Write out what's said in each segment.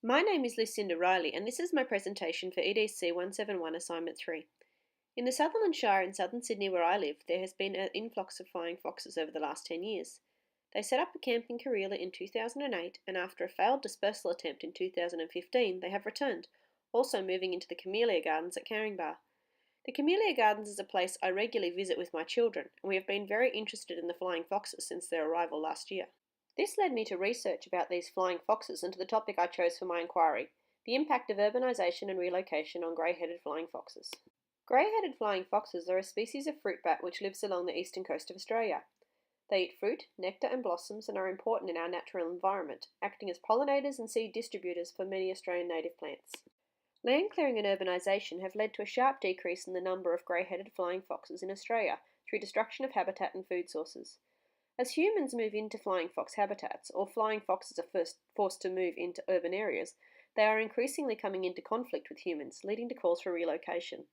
My name is Lucinda Reilly, and this is my presentation for EDC171 Assignment 3. In the Sutherland Shire in southern Sydney where I live, there has been an influx of flying foxes over the last 10 years. They set up a camp in Currilla in 2008, and after a failed dispersal attempt in 2015, they have returned, also moving into the Camellia Gardens at Caringbah. The Camellia Gardens is a place I regularly visit with my children, and we have been very interested in the flying foxes since their arrival last year. This led me to research about these flying foxes and to the topic I chose for my inquiry, the impact of urbanisation and relocation on grey-headed flying foxes. Grey-headed flying foxes are a species of fruit bat which lives along the eastern coast of Australia. They eat fruit, nectar and blossoms and are important in our natural environment, acting as pollinators and seed distributors for many Australian native plants. Land clearing and urbanisation have led to a sharp decrease in the number of grey-headed flying foxes in Australia through destruction of habitat and food sources. As humans move into flying fox habitats, or flying foxes are first forced to move into urban areas, they are increasingly coming into conflict with humans, leading to calls for relocation.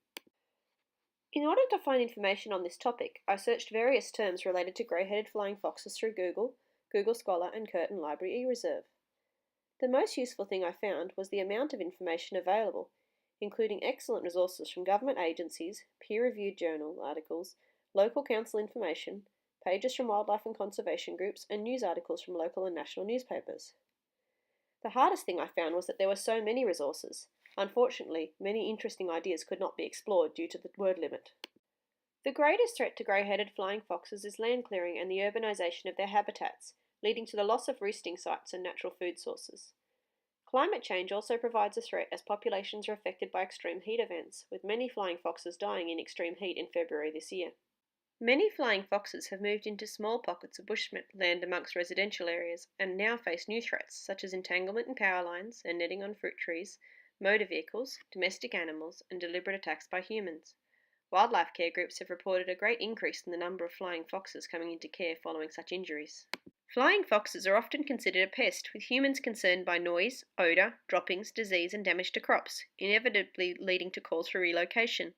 In order to find information on this topic, I searched various terms related to grey-headed flying foxes through Google, Google Scholar and Curtin Library eReserve. The most useful thing I found was the amount of information available, including excellent resources from government agencies, peer-reviewed journal articles, local council information, pages from wildlife and conservation groups, and news articles from local and national newspapers. The hardest thing I found was that there were so many resources. Unfortunately, many interesting ideas could not be explored due to the word limit. The greatest threat to grey-headed flying foxes is land clearing and the urbanisation of their habitats, leading to the loss of roosting sites and natural food sources. Climate change also provides a threat as populations are affected by extreme heat events, with many flying foxes dying in extreme heat in February this year. Many flying foxes have moved into small pockets of bushland amongst residential areas and now face new threats such as entanglement in power lines and netting on fruit trees, motor vehicles, domestic animals, and deliberate attacks by humans. Wildlife care groups have reported a great increase in the number of flying foxes coming into care following such injuries. Flying foxes are often considered a pest, with humans concerned by noise, odour, droppings, disease and damage to crops, inevitably leading to calls for relocation.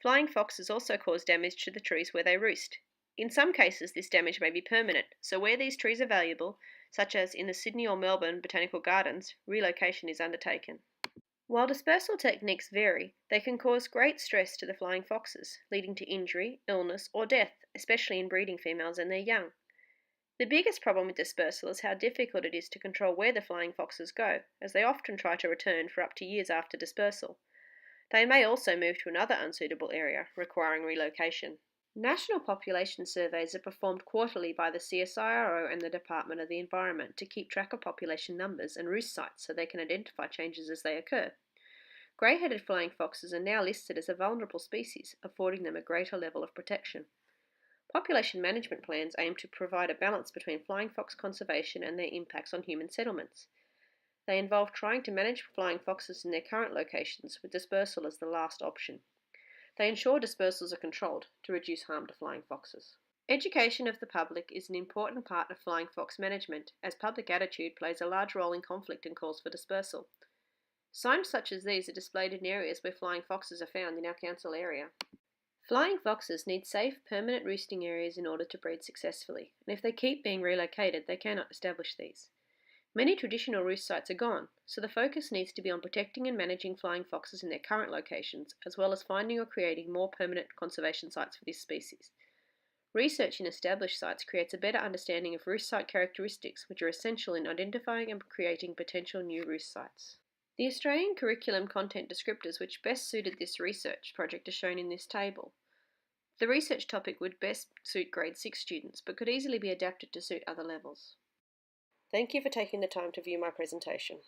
Flying foxes also cause damage to the trees where they roost. In some cases, this damage may be permanent, so where these trees are valuable, such as in the Sydney or Melbourne botanical gardens, relocation is undertaken. While dispersal techniques vary, they can cause great stress to the flying foxes, leading to injury, illness, or death, especially in breeding females and their young. The biggest problem with dispersal is how difficult it is to control where the flying foxes go, as they often try to return for up to years after dispersal. They may also move to another unsuitable area, requiring relocation. National population surveys are performed quarterly by the CSIRO and the Department of the Environment to keep track of population numbers and roost sites so they can identify changes as they occur. Grey-headed flying foxes are now listed as a vulnerable species, affording them a greater level of protection. Population management plans aim to provide a balance between flying fox conservation and their impacts on human settlements. They involve trying to manage flying foxes in their current locations, with dispersal as the last option. They ensure dispersals are controlled to reduce harm to flying foxes. Education of the public is an important part of flying fox management, as public attitude plays a large role in conflict and calls for dispersal. Signs such as these are displayed in areas where flying foxes are found in our council area. Flying foxes need safe, permanent roosting areas in order to breed successfully, and if they keep being relocated, they cannot establish these. Many traditional roost sites are gone, so the focus needs to be on protecting and managing flying foxes in their current locations, as well as finding or creating more permanent conservation sites for this species. Research in established sites creates a better understanding of roost site characteristics, which are essential in identifying and creating potential new roost sites. The Australian curriculum content descriptors which best suited this research project are shown in this table. The research topic would best suit grade 6 students, but could easily be adapted to suit other levels. Thank you for taking the time to view my presentation.